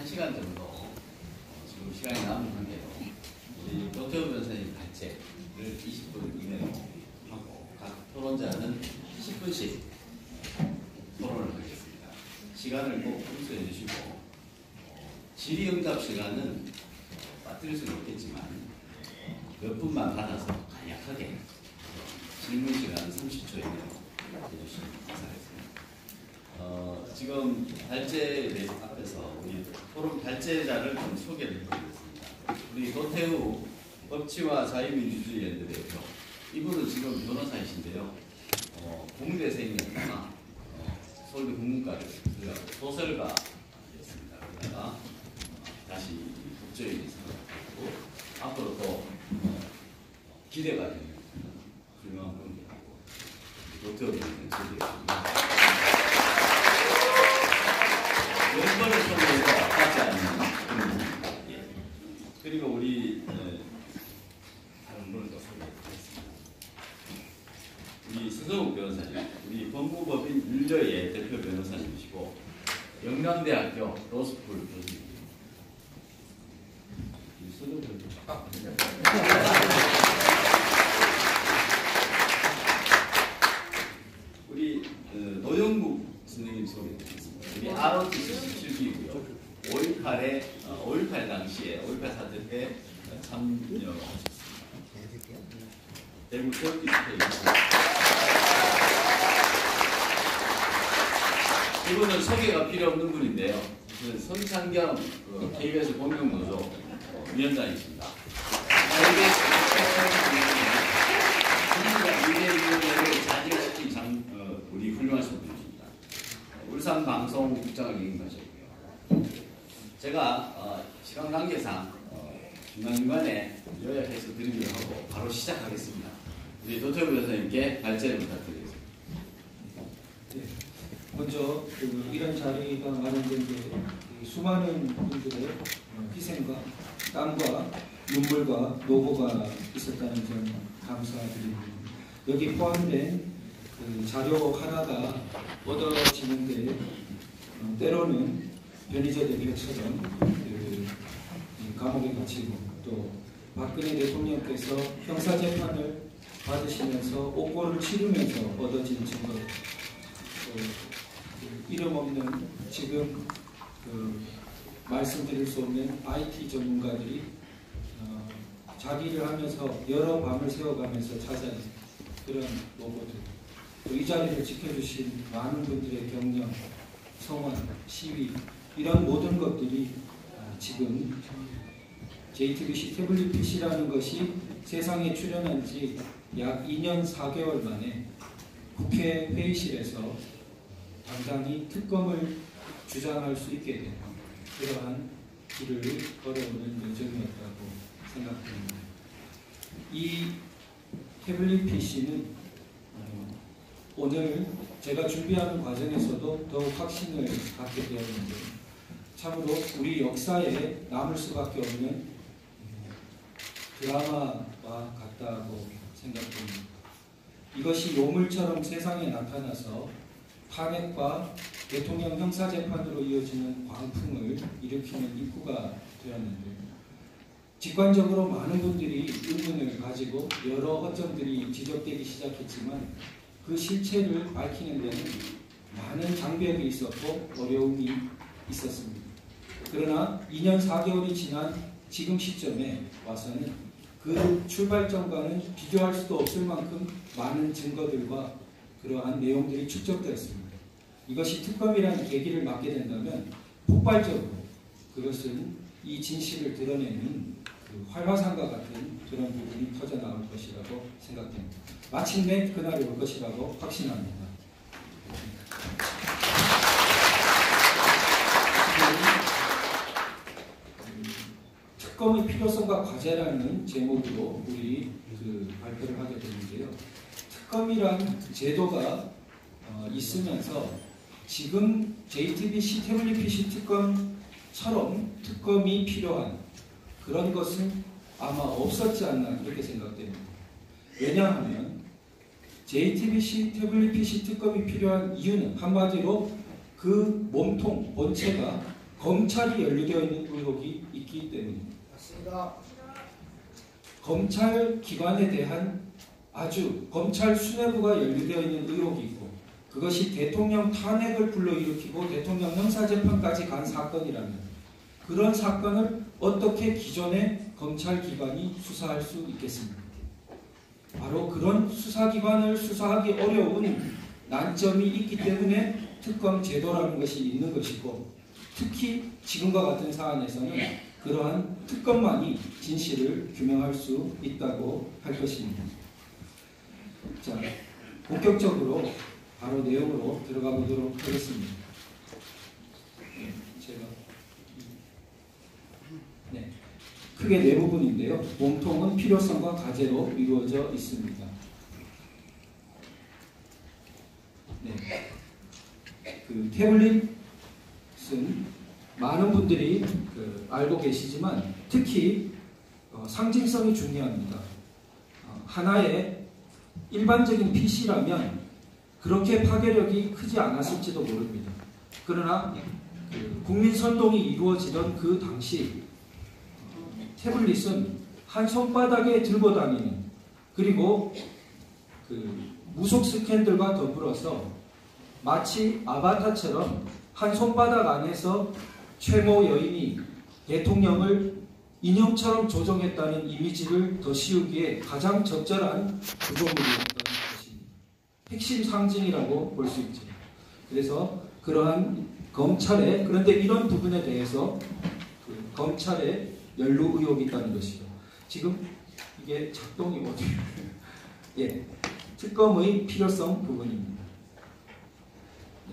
1시간 정도 지금 시간이 남은 관계로 우리 노태우 변호사님 발제를 20분 이내로 하고 각 토론자는 10분씩 토론을 하겠습니다. 시간을 꼭 준수해 주시고 질의응답 시간은 빠뜨릴 수는 없겠지만 몇 분만 받아서 간략하게 질문 시간 30초 이내로 해주시면 감사하겠습니다. 지금 발제 앞에서 우리 토론 발제자를 좀 소개를 해드리겠습니다. 우리 노태우 법치와 자유민주주의연대 대표, 이분은 지금 변호사이신데요. 공대생이었다가 서울대 국문과를 들어가고 소설가였습니다. 그러다가 다시 국제인이 생각하고 앞으로 또 기대가 되는 훌륭한 분이라고 노태우 변호사님 소개해드립니다. 멤버를 통해서 하지 않는 그런 분입니다. 예. 그리고 우리 다른 분을 또 소개해드리겠습니다. 우리 서성욱 변호사님, 우리 법무법인 윤려의 대표 변호사님이시고 영남대학교 로스쿨 교수님입니다. 우리 노영국 선생님 소개해드리겠습니다. 우리 ROTC 실기고요. 5.18 당시에 5.18 사태 때 참여하셨습니다. 대구 교육기술회입니다. 이분은 소개가 필요 없는 분인데요. 손창경 KBS 공영노조 위원장이십니다. 미래위원회를 자직시킨 우리 훌륭하신 분이십니다. 울산방송국장을 역임하셨고요. 제가 시간 관계상 중간중간에 요약해서 드리기로 하고 바로 시작하겠습니다. 우리 노태우 변호사님께 발제를 부탁드리겠습니다. 네. 먼저 이런 자리가 마련된 게 수많은 분들의 희생과 땀과 눈물과 노고가 있었다는 점 감사드립니다. 여기 포함된 자료 하나가 얻어지는데 때로는 변희재 대표처럼 감옥에 갇히고 또 박근혜 대통령께서 형사재판을 받으시면서 옥고를 치르면서 얻어진 증거, 이름 없는 지금 말씀드릴 수 없는 IT 전문가들이 자기를 하면서 여러 밤을 새워가면서 찾아낸 그런 노고들, 또 이 자리를 지켜주신 많은 분들의 격려, 성원, 시위, 이런 모든 것들이 지금 JTBC 태블릿 PC라는 것이 세상에 출연한 지 약 2년 4개월 만에 국회 회의실에서 당당히 특검을 주장할 수 있게 된 그러한 길을 걸어오는 여정이었다고 생각합니다. 이 태블릿 PC는 오늘 제가 준비하는 과정에서도 더욱 확신을 갖게 되었는데 참으로 우리 역사에 남을 수밖에 없는 드라마와 같다고 생각됩니다. 이것이 요물처럼 세상에 나타나서 탄핵과 대통령 형사재판으로 이어지는 광풍을 일으키는 입구가 되었는데 직관적으로 많은 분들이 의문을 가지고 여러 허점들이 지적되기 시작했지만 그 실체를 밝히는 데는 많은 장벽이 있었고 어려움이 있었습니다. 그러나 2년 4개월이 지난 지금 시점에 와서는 그 출발점과는 비교할 수도 없을 만큼 많은 증거들과 그러한 내용들이 축적되었습니다. 이것이 특검이라는 계기를 맞게 된다면 폭발적으로 그것은 이 진실을 드러내는 그 활화산과 같은 그런 부분이 터져나올 것이라고 생각됩니다. 마침내 그날이 올 것이라고 확신합니다. 특검의 필요성과 과제라는 제목으로 우리 발표를 하게 되는데요. 특검이란 제도가 있으면서 지금 JTBC 태블릿 PC 특검처럼 특검이 필요한 그런 것은 아마 없었지 않나 그렇게 생각됩니다. 왜냐하면 JTBC 태블릿 PC 특검이 필요한 이유는 한마디로 그 몸통, 본체가 검찰이 연루되어 있는 의혹이 있기 때문입니다. 맞습니다. 검찰 기관에 대한 아주 검찰 수뇌부가 연루되어 있는 의혹이 있고 그것이 대통령 탄핵을 불러일으키고 대통령 형사재판까지 간 사건이라면 그런 사건을 어떻게 기존의 검찰기관이 수사할 수 있겠습니까? 바로 그런 수사기관을 수사하기 어려운 난점이 있기 때문에 특검 제도라는 것이 있는 것이고 특히 지금과 같은 사안에서는 그러한 특검만이 진실을 규명할 수 있다고 할 것입니다. 자, 본격적으로 바로 내용으로 들어가 보도록 하겠습니다. 네, 크게 네 부분인데요. 몸통은 필요성과 과제로 이루어져 있습니다. 네, 그 태블릿은 많은 분들이 알고 계시지만 특히 상징성이 중요합니다. 하나의 일반적인 PC라면 그렇게 파괴력이 크지 않았을지도 모릅니다. 그러나 국민 선동이 이루어지던 그 당시 태블릿은 한 손바닥에 들고 다니는 그리고 무속 스캔들과 더불어서 마치 아바타처럼 한 손바닥 안에서 최모 여인이 대통령을 인형처럼 조종했다는 이미지를 더 씌우기에 가장 적절한 구조물이었던 것입니다. 핵심 상징이라고 볼 수 있죠. 그래서 그러한 검찰의 그런데 이런 부분에 대해서 검찰의 연루 의혹이 있다는 것이죠. 지금 이게 작동이 어디에 예, 특검의 필요성 부분입니다.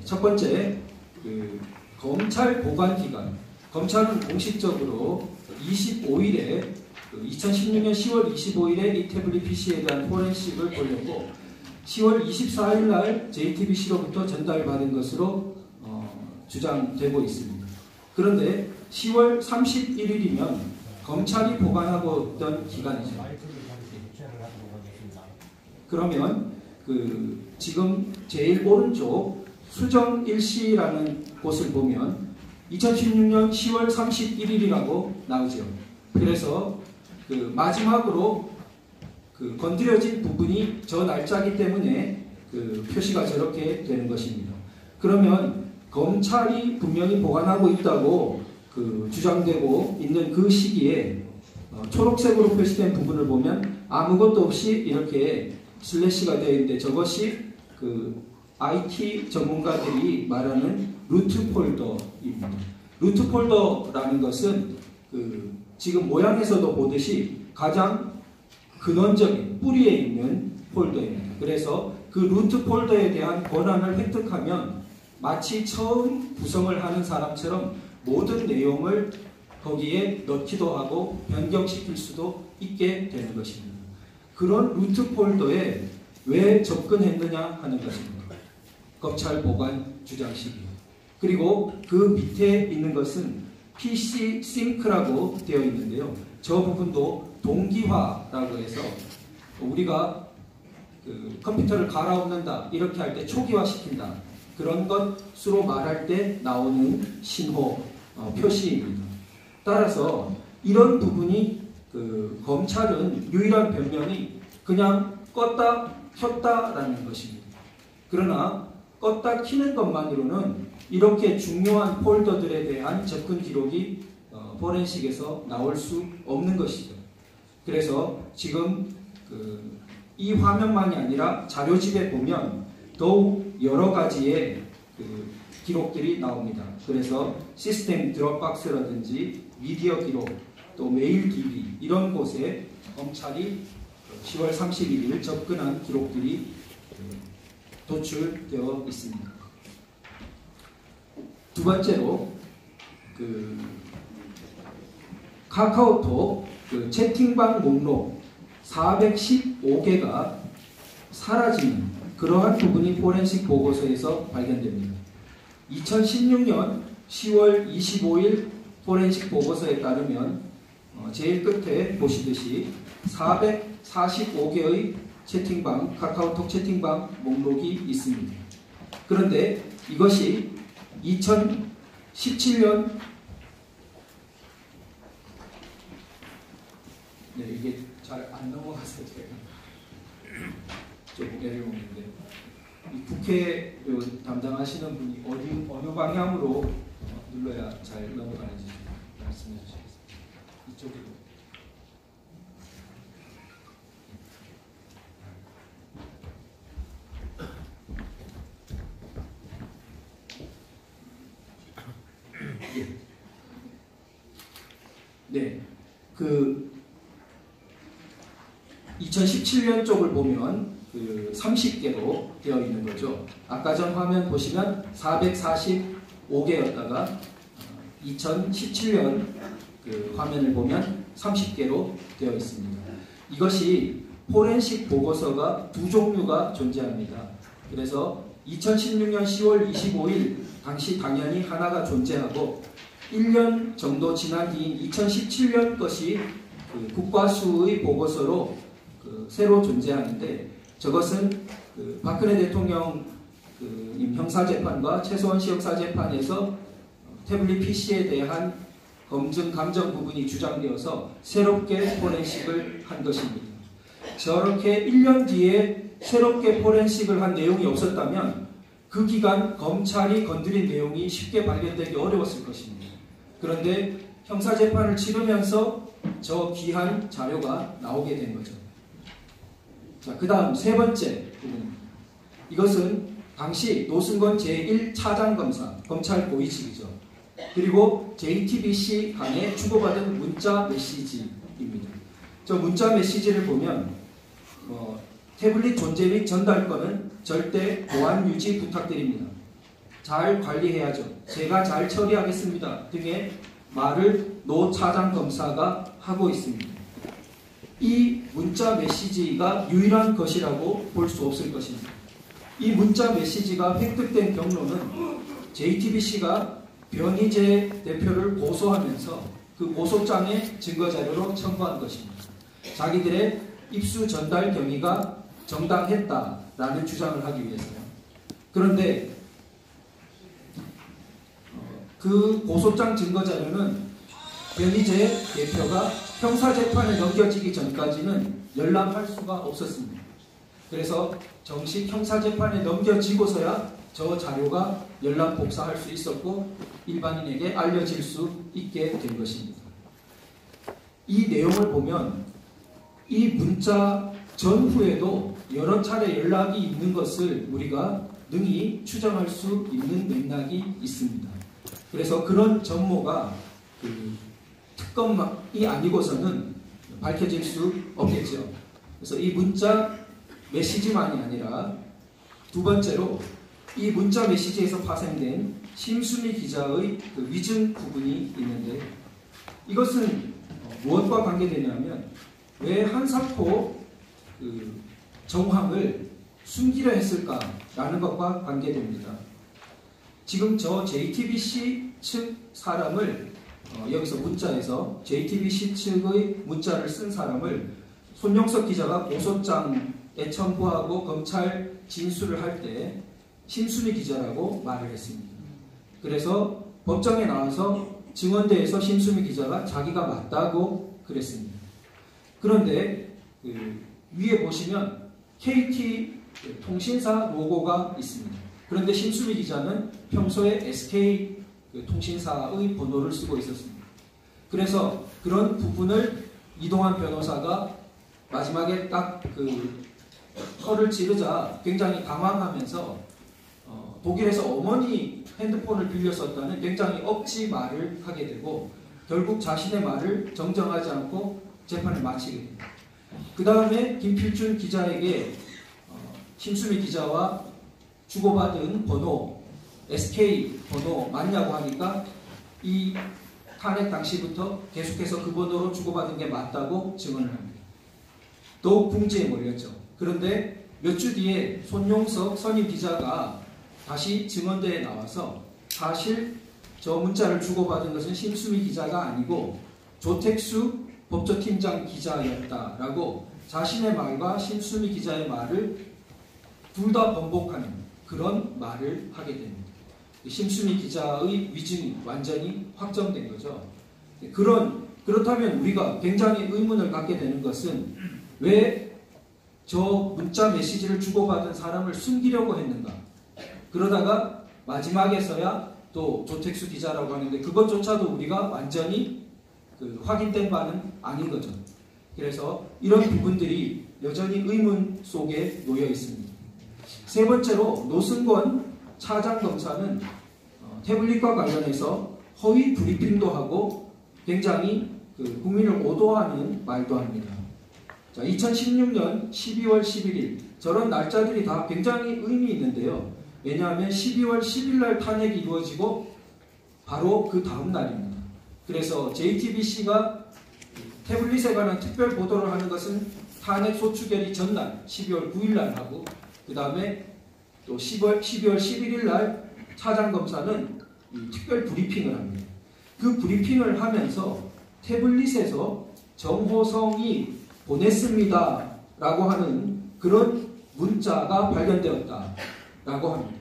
첫 번째, 검찰 보관기간. 검찰은 공식적으로 25일에 2016년 10월 25일에 이 태블릿 PC에 대한 포렌식을 보려고 10월 24일 날 JTBC로부터 전달받은 것으로 주장되고 있습니다. 그런데 10월 31일이면 검찰이 보관하고 있던 기간이죠. 그러면 지금 제일 오른쪽 수정 일시라는 곳을 보면 2016년 10월 31일이라고 나오죠. 그래서 마지막으로 건드려진 부분이 저 날짜이기 때문에 표시가 저렇게 되는 것입니다. 그러면 검찰이 분명히 보관하고 있다고 주장되고 있는 그 시기에 초록색으로 표시된 부분을 보면 아무것도 없이 이렇게 슬래시가 되어 있는데 저것이 IT 전문가들이 말하는 루트 폴더입니다. 루트 폴더라는 것은 지금 모양에서도 보듯이 가장 근원적인 뿌리에 있는 폴더입니다. 그래서 그 루트 폴더에 대한 권한을 획득하면 마치 처음 구성을 하는 사람처럼 모든 내용을 거기에 넣기도 하고 변경시킬 수도 있게 되는 것입니다. 그런 루트 폴더에 왜 접근했느냐 하는 것입니다. 검찰 보관 주장식이요. 그리고 그 밑에 있는 것은 PC 싱크라고 되어 있는데요. 저 부분도 동기화라고 해서 우리가 컴퓨터를 갈아엎는다 이렇게 할 때 초기화시킨다 그런 것으로 말할 때 나오는 신호 표시입니다. 따라서 이런 부분이 검찰은 유일한 변명이 그냥 껐다 켰다라는 것입니다. 그러나 껐다 키는 것만으로는 이렇게 중요한 폴더들에 대한 접근 기록이 포렌식에서 나올 수 없는 것이죠. 그래서 지금 이 화면만이 아니라 자료집에 보면 더욱 여러 가지의 기록들이 나옵니다. 그래서 시스템 드롭박스라든지 미디어 기록, 또 메일 DB 이런 곳에 검찰이 10월 31일 접근한 기록들이 도출되어 있습니다. 두 번째로 카카오톡 채팅방 목록 415개가 사라지는 그러한 부분이 포렌식 보고서에서 발견됩니다. 2016년 10월 25일 포렌식 보고서에 따르면 제일 끝에 보시듯이 445개의 채팅방, 카카오톡 채팅방 목록이 있습니다. 그런데 이것이 2017년 안 넘어가서 제가 조금 애를 먹는데, 이 국회 담당하시는 분이 어느 방향으로 눌러야 잘 넘어가는지 말씀해 주시겠습니다. 이쪽으로. 네, 그 2017년 쪽을 보면 그 30개로 되어 있는 거죠. 아까 전 화면 보시면 445개였다가 2017년 그 화면을 보면 30개로 되어 있습니다. 이것이 포렌식 보고서가 두 종류가 존재합니다. 그래서 2016년 10월 25일 당시 당연히 하나가 존재하고 1년 정도 지난 뒤인 2017년 것이 그 국과수의 보고서로 그 새로 존재하는데, 저것은 그 박근혜 대통령 그 형사재판과 최소한 형사재판에서 태블릿 PC에 대한 검증 감정 부분이 주장되어서 새롭게 포렌식을 한 것입니다. 저렇게 1년 뒤에 새롭게 포렌식을 한 내용이 없었다면 그 기간 검찰이 건드린 내용이 쉽게 발견되기 어려웠을 것입니다. 그런데 형사재판을 치르면서 저 귀한 자료가 나오게 된 거죠. 자, 그 다음 세 번째 부분. 이것은 당시 노승건 제1차장검사, 검찰 고위직이죠. 그리고 JTBC 간에 주고받은 문자 메시지입니다. 저 문자 메시지를 보면 태블릿 존재 및 전달권은 절대 보안 유지 부탁드립니다. 잘 관리해야죠. 제가 잘 처리하겠습니다. 등의 말을 노 차장 검사가 하고 있습니다. 이 문자 메시지가 유일한 것이라고 볼 수 없을 것입니다. 이 문자 메시지가 획득된 경로는 JTBC가 변희재 대표를 고소하면서 그 고소장의 증거자료로 첨부한 것입니다. 자기들의 입수 전달 경위가 정당했다라는 주장을 하기 위해서요. 그런데 그 고소장 증거자료는 변희재 대표가 형사재판에 넘겨지기 전까지는 열람할 수가 없었습니다. 그래서 정식 형사재판에 넘겨지고서야 저 자료가 열람 복사할 수 있었고 일반인에게 알려질 수 있게 된 것입니다. 이 내용을 보면 이 문자 전후에도 여러 차례 연락이 있는 것을 우리가 능히 추정할 수 있는 맥락이 있습니다. 그래서 그런 전모가 그 특검이 아니고서는 밝혀질 수 없겠죠. 그래서 이 문자 메시지만이 아니라 두 번째로 이 문자 메시지에서 파생된 심수미 기자의 그 위증 부분이 있는데, 이것은 무엇과 관계되냐면 왜 한사코 그 정황을 숨기려 했을까라는 것과 관계됩니다. 지금 저 JTBC 측 사람을 여기서 문자에서 JTBC 측의 문자를 쓴 사람을 손영석 기자가 고소장에 첨부하고 검찰 진술을 할 때 심수미 기자라고 말을 했습니다. 그래서 법정에 나와서 증언대에서 심수미 기자가 자기가 맞다고 그랬습니다. 그런데 위에 보시면 KT 통신사 로고가 있습니다. 그런데 심수미 기자는 평소에 SK 통신사의 번호를 쓰고 있었습니다. 그래서 그런 부분을 이동환 변호사가 마지막에 딱 혀를 찌르자 굉장히 당황하면서 독일에서 어머니 핸드폰을 빌려 썼다는 굉장히 억지 말을 하게 되고 결국 자신의 말을 정정하지 않고 재판을 마치게 됩니다. 그 다음에 김필준 기자에게 심수미 기자와 주고받은 번호, SK 번호 맞냐고 하니까 이 탄핵 당시부터 계속해서 그 번호로 주고받은 게 맞다고 증언을 합니다. 더욱 궁지에 몰렸죠. 그런데 몇 주 뒤에 손용석 선임 기자가 다시 증언대에 나와서 사실 저 문자를 주고받은 것은 심수미 기자가 아니고 조택수 법조팀장 기자였다라고 자신의 말과 심수미 기자의 말을 둘 다 번복하는 그런 말을 하게 됩니다. 심수미 기자의 위증이 완전히 확정된 거죠. 그렇다면 우리가 굉장히 의문을 갖게 되는 것은 왜 저 문자 메시지를 주고받은 사람을 숨기려고 했는가? 그러다가 마지막에서야 또 조택수 기자라고 하는데 그것조차도 우리가 완전히 확인된 바는 아닌 거죠. 그래서 이런 부분들이 여전히 의문 속에 놓여 있습니다. 세 번째로 노승권 차장검사는 태블릿과 관련해서 허위 브리핑도 하고 굉장히 국민을 오도하는 말도 합니다. 자, 2016년 12월 11일 저런 날짜들이 다 굉장히 의미 있는데요. 왜냐하면 12월 10일 날 탄핵이 이루어지고 바로 그 다음 날입니다. 그래서 JTBC가 태블릿에 관한 특별 보도를 하는 것은 탄핵 소추결이 전날 12월 9일 날 하고 그 다음에 또 12월 11일 날 차장검사는 특별 브리핑을 합니다. 그 브리핑을 하면서 태블릿에서 정호성이 보냈습니다 라고 하는 그런 문자가 발견되었다 라고 합니다.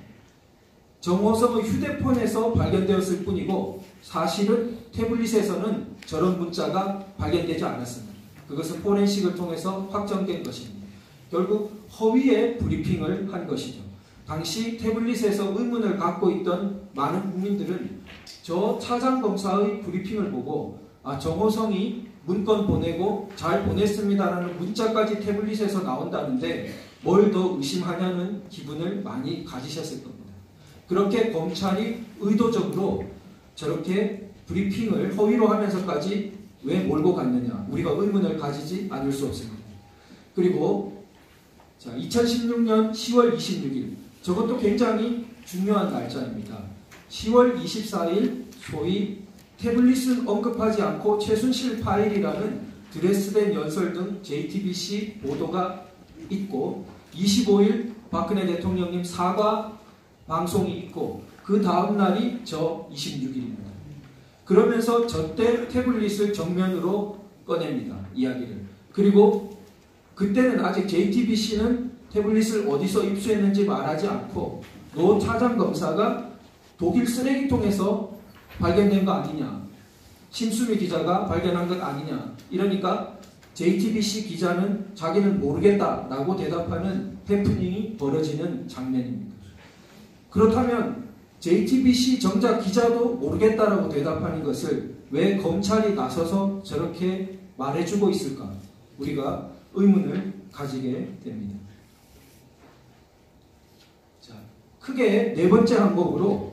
정호성의 휴대폰에서 발견되었을 뿐이고 사실은 태블릿에서는 저런 문자가 발견되지 않았습니다. 그것은 포렌식을 통해서 확정된 것입니다. 결국 허위의 브리핑을 한 것이죠. 당시 태블릿에서 의문을 갖고 있던 많은 국민들은 저 차장검사의 브리핑을 보고 정호성이 문건 보내고 잘 보냈습니다라는 문자까지 태블릿에서 나온다는데 뭘 더 의심하냐는 기분을 많이 가지셨을 겁니다. 그렇게 검찰이 의도적으로 저렇게 브리핑을 허위로 하면서까지 왜 몰고 갔느냐 우리가 의문을 가지지 않을 수 없습니다. 그리고 2016년 10월 26일 저것도 굉장히 중요한 날짜입니다. 10월 24일 소위 태블릿은 언급하지 않고 최순실 파일이라는 드레스덴 연설 등 JTBC 보도가 있고 25일 박근혜 대통령님 사과 방송이 있고 그 다음 날이 저 26일입니다. 그러면서 저때 태블릿을 정면으로 꺼냅니다. 이야기를. 그리고 그때는 아직 JTBC는 태블릿을 어디서 입수했는지 말하지 않고 노 차장검사가 독일 쓰레기통에서 발견된 거 아니냐, 심수미 기자가 발견한 것 아니냐, 이러니까 JTBC 기자는 자기는 모르겠다라고 대답하는 해프닝이 벌어지는 장면입니다. 그렇다면 JTBC 정작 기자도 모르겠다라고 대답하는 것을 왜 검찰이 나서서 저렇게 말해주고 있을까? 우리가 의문을 가지게 됩니다. 자, 크게 네 번째 항목으로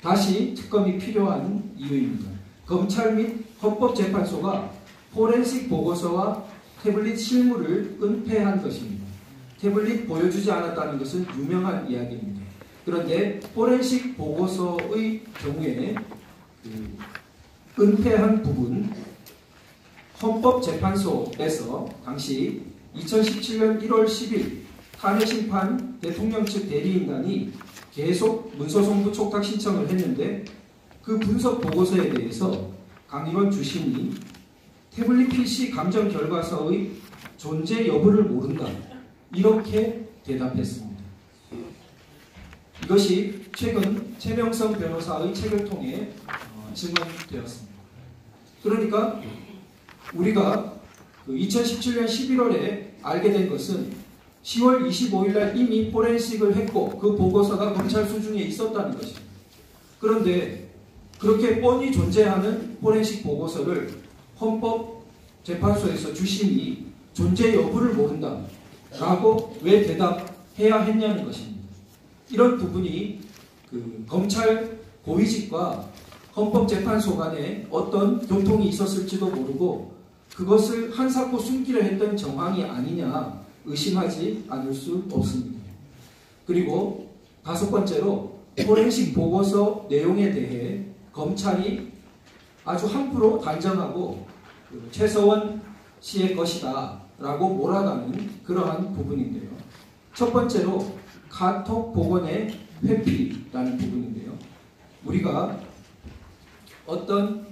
다시 특검이 필요한 이유입니다. 검찰 및 헌법재판소가 포렌식 보고서와 태블릿 실물을 은폐한 것입니다. 태블릿 보여주지 않았다는 것은 유명한 이야기입니다. 그런데 포렌식 보고서의 경우에 은폐한 부분 헌법재판소에서 당시 2017년 1월 10일 탄핵심판 대통령 측 대리인단이 계속 문서송부 촉탁 신청을 했는데 그 분석 보고서에 대해서 강일원 주심이 태블릿 PC 감정 결과서의 존재 여부를 모른다 이렇게 대답했습니다. 이것이 최근 최명성 변호사의 책을 통해 증언되었습니다. 그러니까 우리가 2017년 11월에 알게 된 것은 10월 25일 날 이미 포렌식을 했고 그 보고서가 검찰 수중에 있었다는 것입니다. 그런데 그렇게 뻔히 존재하는 포렌식 보고서를 헌법재판소에서 주심이 존재 여부를 모른다 라고 왜 대답해야 했냐는 것입니다. 이런 부분이 검찰 고위직과 헌법재판소 간에 어떤 교통이 있었을지도 모르고 그것을 한사코 숨기려 했던 정황이 아니냐 의심하지 않을 수 없습니다. 그리고 다섯 번째로 포렌식 보고서 내용에 대해 검찰이 아주 함부로 단정하고 최서원 씨의 것이다 라고 몰아가는 그러한 부분인데요. 첫 번째로 카톡 복원의 회피라는 부분인데요. 우리가 어떤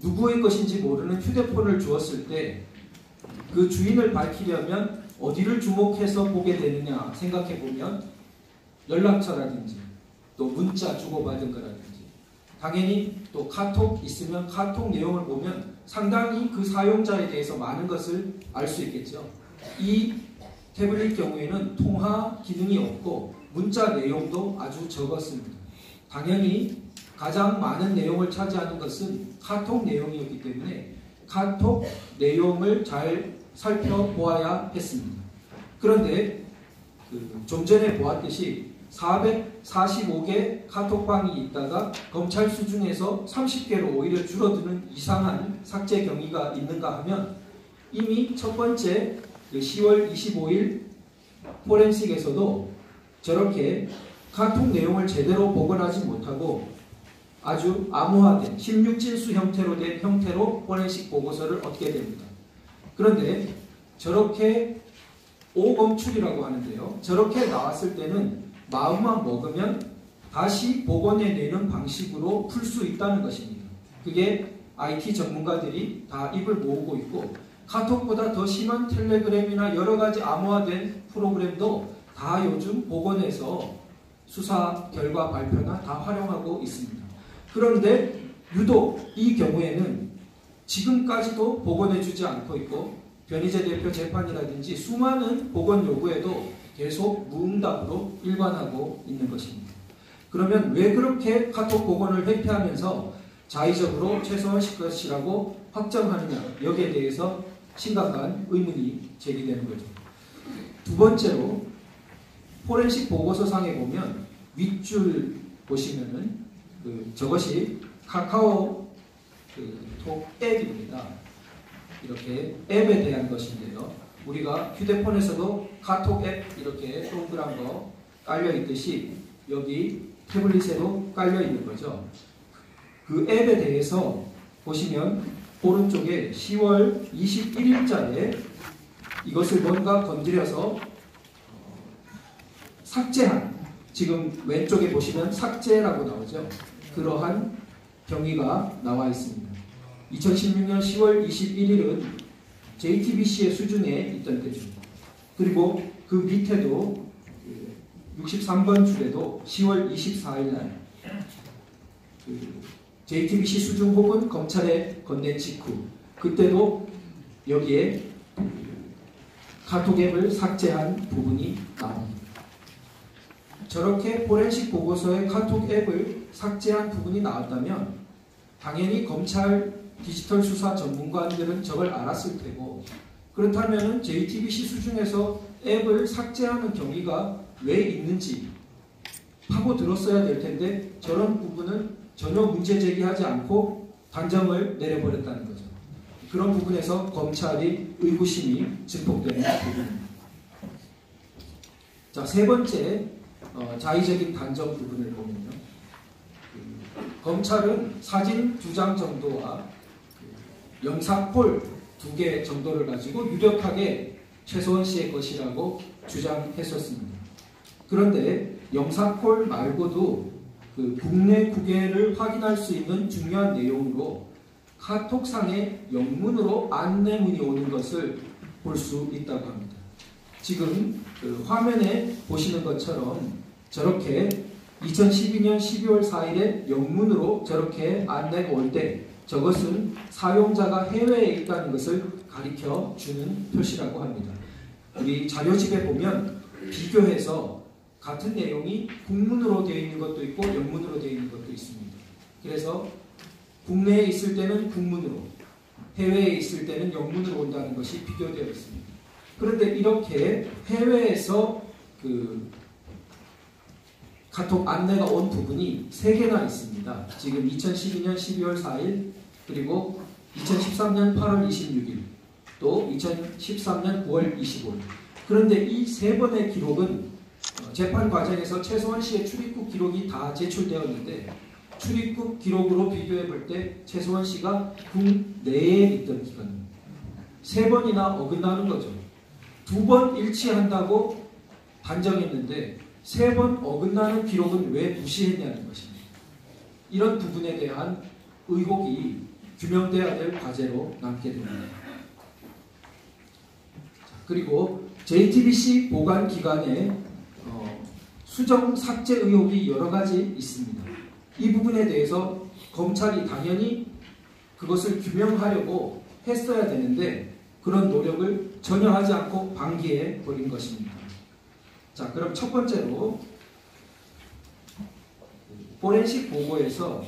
누구의 것인지 모르는 휴대폰을 주었을 때 그 주인을 밝히려면 어디를 주목해서 보게 되느냐 생각해 보면 연락처라든지 또 문자 주고받은 거라든지 당연히 또 카톡 있으면 카톡 내용을 보면 상당히 그 사용자에 대해서 많은 것을 알 수 있겠죠. 이 태블릿 경우에는 통화 기능이 없고 문자 내용도 아주 적었습니다. 당연히 가장 많은 내용을 차지하는 것은 카톡 내용이었기 때문에 카톡 내용을 잘 살펴보아야 했습니다. 그런데 좀 전에 보았듯이 445개 카톡방이 있다가 검찰 수준에서 30개로 오히려 줄어드는 이상한 삭제 경위가 있는가 하면 이미 첫 번째 10월 25일 포렌식에서도 저렇게 카톡 내용을 제대로 복원하지 못하고 아주 암호화된 16진수 형태로 된 형태로 포렌식 보고서를 얻게 됩니다. 그런데 저렇게 오검출이라고 하는데요. 저렇게 나왔을 때는 마음만 먹으면 다시 복원해내는 방식으로 풀 수 있다는 것입니다. 그게 IT 전문가들이 다 입을 모으고 있고 카톡보다 더 심한 텔레그램이나 여러 가지 암호화된 프로그램도 다 요즘 복원해서 수사 결과 발표나 다 활용하고 있습니다. 그런데 유독 이 경우에는 지금까지도 복원해주지 않고 있고 변희재 대표 재판이라든지 수많은 복원 요구에도 계속 무응답으로 일관하고 있는 것입니다. 그러면 왜 그렇게 카톡 복원을 회피하면서 자의적으로 최소한 시 것이라고 확정하느냐, 여기에 대해서 심각한 의문이 제기되는 거죠. 두 번째로 포렌식 보고서상에 보면 윗줄 보시면은 저것이 카카오 톡 앱입니다. 이렇게 앱에 대한 것인데요. 우리가 휴대폰에서도 카톡 앱 이렇게 동그란 거 깔려 있듯이 여기 태블릿에도 깔려 있는 거죠. 그 앱에 대해서 보시면 오른쪽에 10월 21일자에 이것을 뭔가 건드려서 삭제한, 지금 왼쪽에 보시면 삭제라고 나오죠. 그러한 경위가 나와 있습니다. 2016년 10월 21일은 JTBC의 수준에 있던 때죠. 그리고 그 밑에도 63번 줄에도 10월 24일 날 JTBC 수준 혹은 검찰에 건넨 직후 그때도 여기에 카톡 앱을 삭제한 부분이 나옵니다. 저렇게 포렌식 보고서에 카톡 앱을 삭제한 부분이 나왔다면 당연히 검찰 디지털 수사 전문가들은 저걸 알았을 테고 그렇다면 JTBC 수준에서 앱을 삭제하는 경위가 왜 있는지 파고들었어야 될 텐데 저런 부분은 전혀 문제 제기하지 않고 단정을 내려버렸다는 거죠. 그런 부분에서 검찰이 의구심이 증폭되는 부분입니다. 자, 세 번째 자의적인 단정 부분을 보면요. 검찰은 사진 2장 정도와 영사콜 2개 정도를 가지고 유력하게 최소원 씨의 것이라고 주장했었습니다. 그런데 영사콜 말고도 국내 국외를 확인할 수 있는 중요한 내용으로 카톡상의 영문으로 안내문이 오는 것을 볼 수 있다고 합니다. 지금 화면에 보시는 것처럼 저렇게 2012년 12월 4일에 영문으로 저렇게 안내가 올 때 저것은 사용자가 해외에 있다는 것을 가리켜 주는 표시라고 합니다. 우리 자료집에 보면 비교해서 같은 내용이 국문으로 되어 있는 것도 있고 영문으로 되어 있는 것도 있습니다. 그래서 국내에 있을 때는 국문으로, 해외에 있을 때는 영문으로 온다는 것이 비교되어 있습니다. 그런데 이렇게 해외에서 카톡 안내가 온 부분이 3개나 있습니다. 지금 2012년 12월 4일, 그리고 2013년 8월 26일, 또 2013년 9월 25일. 그런데 이 3번의 기록은 재판 과정에서 최소원 씨의 출입국 기록이 다 제출되었는데 출입국 기록으로 비교해 볼 때 최소원 씨가 국내에 있던 기간입니다. 3번이나 어긋나는 거죠. 2번 일치한다고 판정했는데 3번 어긋나는 기록은 왜 무시했냐는 것입니다. 이런 부분에 대한 의혹이 규명돼야 될 과제로 남게 됩니다. 그리고 JTBC 보관 기간에 수정 삭제 의혹이 여러 가지 있습니다. 이 부분에 대해서 검찰이 당연히 그것을 규명하려고 했어야 되는데 그런 노력을 전혀 하지 않고 방기해 버린 것입니다. 자, 그럼 첫 번째로 포렌식 보고에서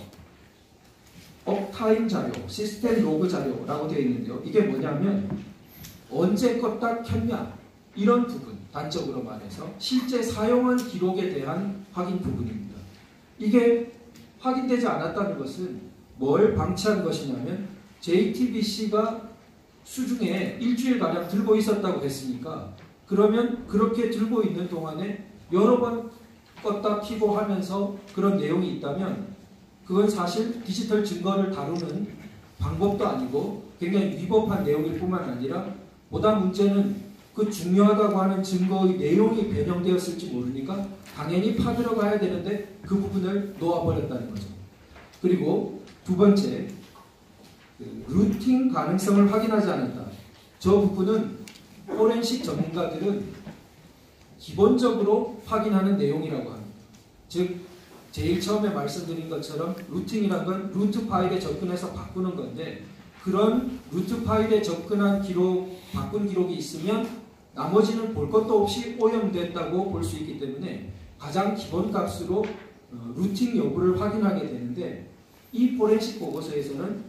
업타임 자료, 시스템 로그 자료라고 되어 있는데요. 이게 뭐냐면 언제 껐다 켰냐 이런 부분, 단적으로 말해서 실제 사용한 기록에 대한 확인 부분입니다. 이게 확인되지 않았다는 것은 뭘 방치한 것이냐면 JTBC가 수중에 일주일가량 들고 있었다고 했으니까 그러면 그렇게 들고 있는 동안에 여러 번 껐다 켜고 하면서 그런 내용이 있다면 그건 사실 디지털 증거를 다루는 방법도 아니고 굉장히 위법한 내용일 뿐만 아니라 보다 문제는 그 중요하다고 하는 증거의 내용이 변형되었을지 모르니까 당연히 파들어가야 되는데 그 부분을 놓아버렸다는 거죠. 그리고 두 번째, 루팅 가능성을 확인하지 않았다. 저 부분은 포렌식 전문가들은 기본적으로 확인하는 내용이라고 합니다. 즉 제일 처음에 말씀드린 것처럼 루팅이란 건 루트 파일에 접근해서 바꾸는 건데 그런 루트 파일에 접근한 기록, 바꾼 기록이 있으면 나머지는 볼 것도 없이 오염됐다고 볼 수 있기 때문에 가장 기본 값으로 루팅 여부를 확인하게 되는데 이 포렌식 보고서에서는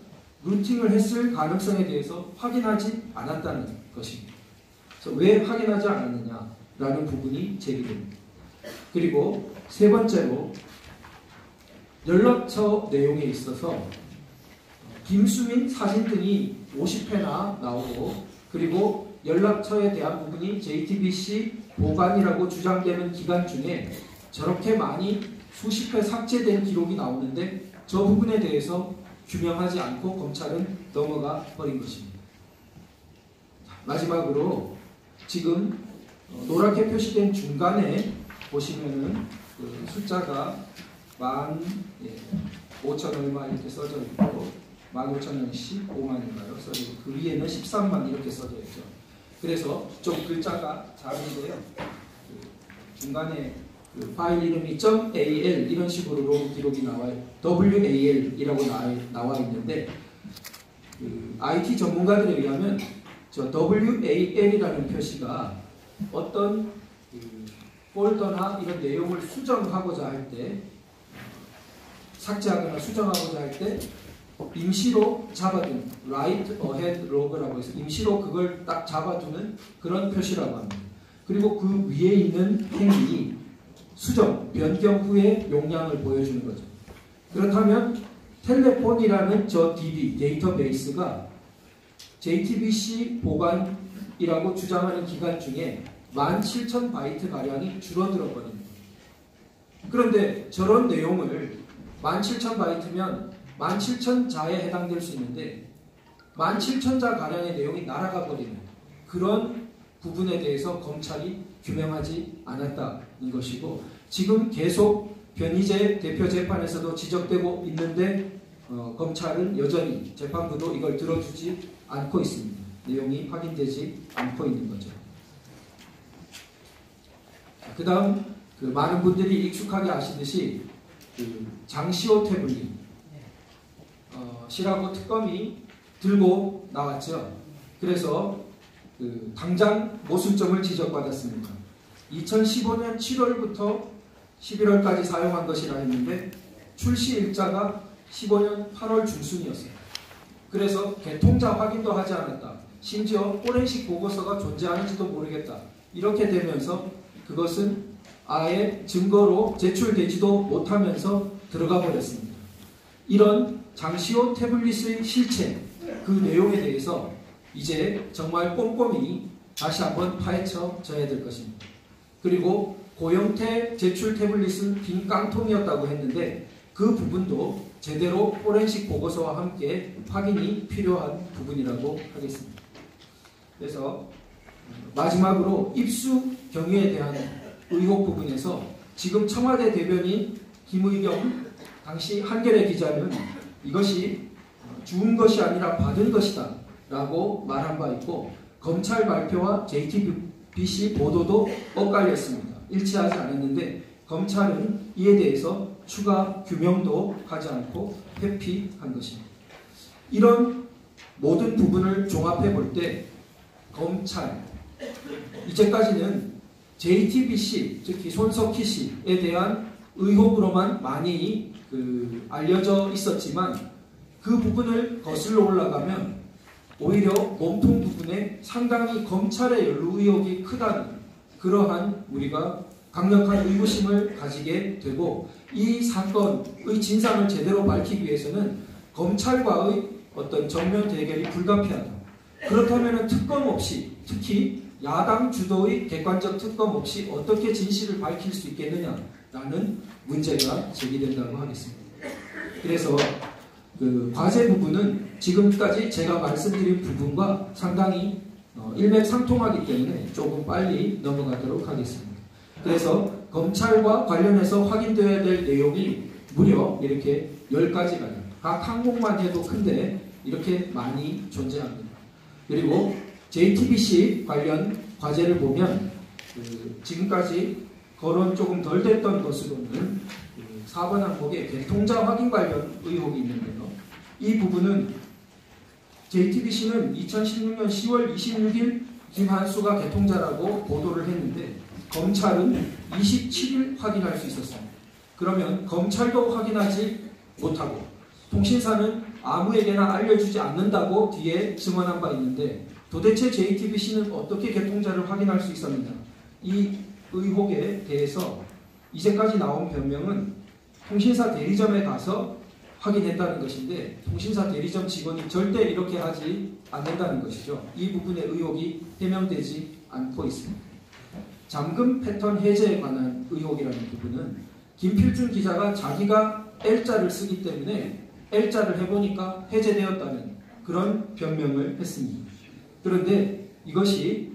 루팅을 했을 가능성에 대해서 확인하지 않았다는 것입니다. 그래서 왜 확인하지 않았느냐라는 부분이 제기됩니다. 그리고 세 번째로 연락처 내용에 있어서 김수민 사진 등이 50회나 나오고 그리고 연락처에 대한 부분이 JTBC 보관이라고 주장되는 기간 중에 저렇게 많이 수십 회 삭제된 기록이 나오는데 저 부분에 대해서 규명하지 않고 검찰은 넘어가 버린 것입니다. 마지막으로 지금 노랗게 표시된 중간에 보시면은 그 숫자가 15,000 얼마 이렇게 써져 있고 15,000원씩 5만인가요? 써져 있고 그 위에는 13만 이렇게 써져 있죠. 그래서 좀 글자가 작은데요. 그 중간에 그 파일 이름이 .al 이런 식으로 로그 기록이 나와요. WAL이라고 나와 있는데 그 IT 전문가들에 의하면 저 WAL이라는 표시가 어떤 그 폴더나 이런 내용을 수정하고자 할 때 삭제하거나 수정하고자 할 때 임시로 잡아둔 Write Ahead Log라고 해서 임시로 그걸 딱 잡아두는 그런 표시라고 합니다. 그리고 그 위에 있는 행이 수정, 변경 후의 용량을 보여주는 거죠. 그렇다면 텔레폰이라는 저 DB, 데이터베이스가 JTBC 보관이라고 주장하는 기간 중에 17,000바이트 가량이 줄어들어버립니다. 그런데 저런 내용을 17,000바이트면 17,000자에 해당될 수 있는데 17,000자 가량의 내용이 날아가 버리는 그런 부분에 대해서 검찰이 규명하지 않았다는 것이고 지금 계속 변희재 대표 재판에서도 지적되고 있는데 검찰은 여전히 재판부도 이걸 들어주지 않고 있습니다. 내용이 확인되지 않고 있는 거죠. 그 다음 그 많은 분들이 익숙하게 아시듯이 그 장시호 태블릿 시라고 특검이 들고 나왔죠. 그래서 그 당장 모순점을 지적받았습니다. 2015년 7월부터 11월까지 사용한 것이라 했는데 출시 일자가 15년 8월 중순이었어요. 그래서 개통자 확인도 하지 않았다. 심지어 포렌식 보고서가 존재하는지도 모르겠다. 이렇게 되면서 그것은 아예 증거로 제출되지도 못하면서 들어가 버렸습니다. 이런 장시호 태블릿의 실체, 그 내용에 대해서 이제 정말 꼼꼼히 다시 한번 파헤쳐져야 될 것입니다. 그리고 고영태 제출 태블릿은 빈 깡통이었다고 했는데 그 부분도 제대로 포렌식 보고서와 함께 확인이 필요한 부분이라고 하겠습니다. 그래서 마지막으로 입수 경위에 대한 의혹 부분에서 지금 청와대 대변인 김의겸 당시 한겨레 기자는 이것이 주운 것이 아니라 받은 것이다 라고 말한 바 있고 검찰 발표와 JTBC 보도도 엇갈렸습니다. 일치하지 않았는데 검찰은 이에 대해서 추가 규명도 하지 않고 회피한 것입니다. 이런 모든 부분을 종합해 볼 때 검찰, 이제까지는 JTBC, 특히 손석희 씨에 대한 의혹으로만 많이 알려져 있었지만 그 부분을 거슬러 올라가면 오히려 몸통 부분에 상당히 검찰의 연루 의혹이 크다는 그러한 우리가 강력한 의구심을 가지게 되고, 이 사건의 진상을 제대로 밝히기 위해서는 검찰과의 어떤 정면 대결이 불가피하다. 그렇다면 특검 없이, 특히 야당 주도의 객관적 특검 없이 어떻게 진실을 밝힐 수 있겠느냐라는 문제가 제기된다고 하겠습니다. 그래서 그 과제 부분은 지금까지 제가 말씀드린 부분과 상당히 일맥상통하기 때문에 조금 빨리 넘어가도록 하겠습니다. 그래서 검찰과 관련해서 확인되어야 될 내용이 무려 이렇게 10가지가 각 항목만 해도 큰데 이렇게 많이 존재합니다. 그리고 JTBC 관련 과제를 보면 지금까지 거론 조금 덜 됐던 것으로는 4번 항목에 개통자 확인 관련 의혹이 있는데요. 이 부분은 JTBC는 2016년 10월 26일 김한수가 개통자라고 보도를 했는데 검찰은 27일 확인할 수 있었습니다. 그러면 검찰도 확인하지 못하고 통신사는 아무에게나 알려주지 않는다고 뒤에 증언한 바 있는데 도대체 JTBC는 어떻게 개통자를 확인할 수 있었느냐. 이 의혹에 대해서 이제까지 나온 변명은 통신사 대리점에 가서 확인했다는 것인데 통신사 대리점 직원이 절대 이렇게 하지 않는다는 것이죠. 이 부분의 의혹이 해명되지 않고 있습니다. 잠금 패턴 해제에 관한 의혹이라는 부분은 김필준 기자가 자기가 L자를 쓰기 때문에 L자를 해보니까 해제되었다는 그런 변명을 했습니다. 그런데 이것이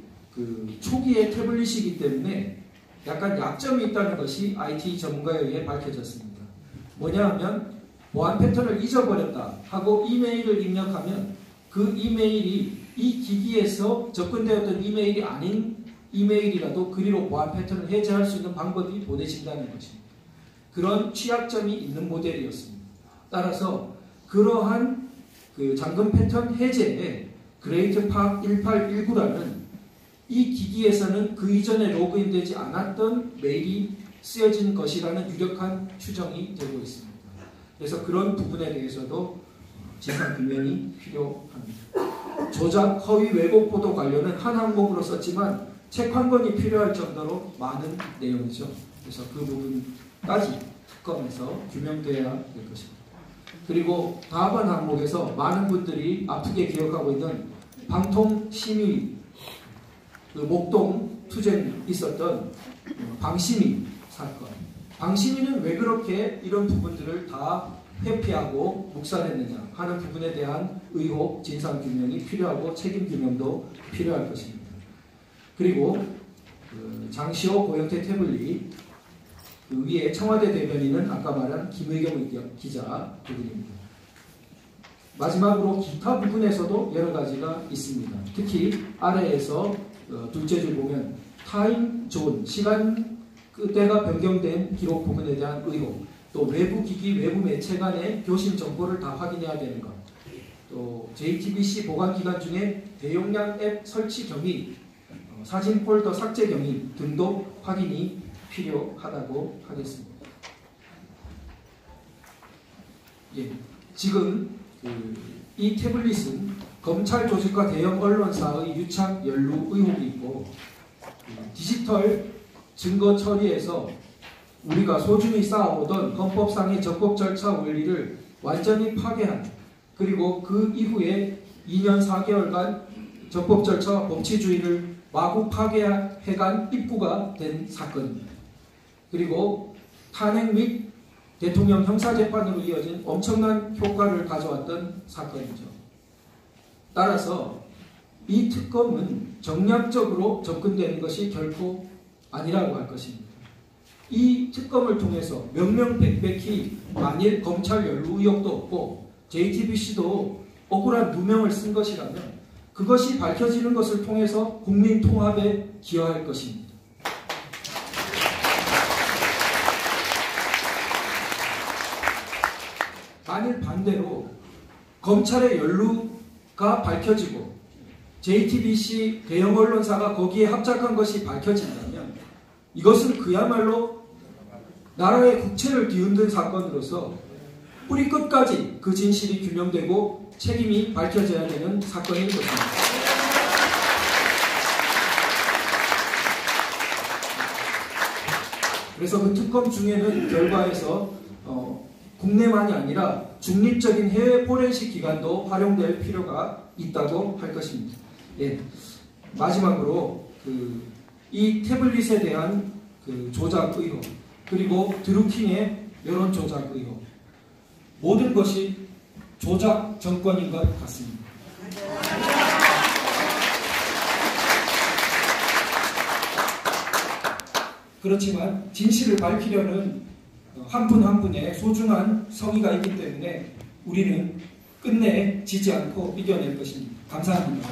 초기의 태블릿이기 때문에 약간 약점이 있다는 것이 IT 전문가에 의해 밝혀졌습니다. 뭐냐 하면 보안 패턴을 잊어버렸다 하고 이메일을 입력하면 그 이메일이 이 기기에서 접근되었던 이메일이 아닌 이메일이라도 그리로 보안 패턴을 해제할 수 있는 방법이 보내진다는 것입니다. 그런 취약점이 있는 모델이었습니다. 따라서 그러한 잠금 패턴 해제에 그레이트팍 1819라는 이 기기에서는 그 이전에 로그인되지 않았던 메일이 쓰여진 것이라는 유력한 추정이 되고 있습니다. 그래서 그런 부분에 대해서도 진상규명이 필요합니다. 조작, 허위, 왜곡 보도 관련은 한 항목으로 썼지만 책 한 권이 필요할 정도로 많은 내용이죠. 그래서 그 부분까지 특검에서 규명돼야 될 것입니다. 그리고 다음 항목에서 많은 분들이 아프게 기억하고 있는 방통심의 목동 투쟁 있었던 방심위 사건. 방심위는 왜 그렇게 이런 부분들을 다 회피하고 묵살했느냐 하는 부분에 대한 의혹, 진상규명이 필요하고 책임규명도 필요할 것입니다. 그리고 장시호 고영태 태블릿 위에 청와대 대변인은 아까 말한 김의겸 기자 부분입니다. 마지막으로 기타 부분에서도 여러 가지가 있습니다. 특히 아래에서 둘째 줄 보면 타임 존, 시간 그때가 변경된 기록 부분에 대한 의혹, 또 외부 기기, 외부 매체 간의 교신 정보를 다 확인해야 되는 것, 또 JTBC 보관 기간 중에 대용량 앱 설치 경위, 사진 폴더 삭제 경위 등도 확인이 필요하다고 하겠습니다. 예, 지금 이 태블릿은 검찰 조직과 대형 언론사의 유착 연루 의혹이 있고 디지털 증거 처리에서 우리가 소중히 쌓아오던 헌법상의 적법 절차 원리를 완전히 파괴한, 그리고 그 이후에 2년 4개월간 적법 절차와 법치주의를 마구 파괴해간 입구가 된 사건입니다. 그리고 탄핵 및 대통령 형사재판으로 이어진 엄청난 효과를 가져왔던 사건이죠. 따라서 이 특검은 정략적으로 접근되는 것이 결코 아니라고 할 것입니다. 이 특검을 통해서 명명백백히 만일 검찰 연루 의혹도 없고 JTBC도 억울한 누명을 쓴 것이라면 그것이 밝혀지는 것을 통해서 국민 통합에 기여할 것입니다. 만일 반대로 검찰의 연루가 밝혀지고 JTBC 대형 언론사가 거기에 합작한 것이 밝혀진다면 이것은 그야말로 나라의 국채를 뒤흔든 사건으로서 뿌리 끝까지 그 진실이 규명되고 책임이 밝혀져야 되는 사건인 것입니다. 그래서 그 특검 중에는 결과에서 국내만이 아니라 중립적인 해외 포렌식 기관도 활용될 필요가 있다고 할 것입니다. 예. 마지막으로 이 태블릿에 대한 조작 의혹, 그리고 드루킹의 여론 조작 의혹, 모든 것이 조작 정권인 것 같습니다. 그렇지만 진실을 밝히려는 한 분 한 분의 소중한 성의가 있기 때문에 우리는 끝내 지지 않고 이겨낼 것입니다. 감사합니다.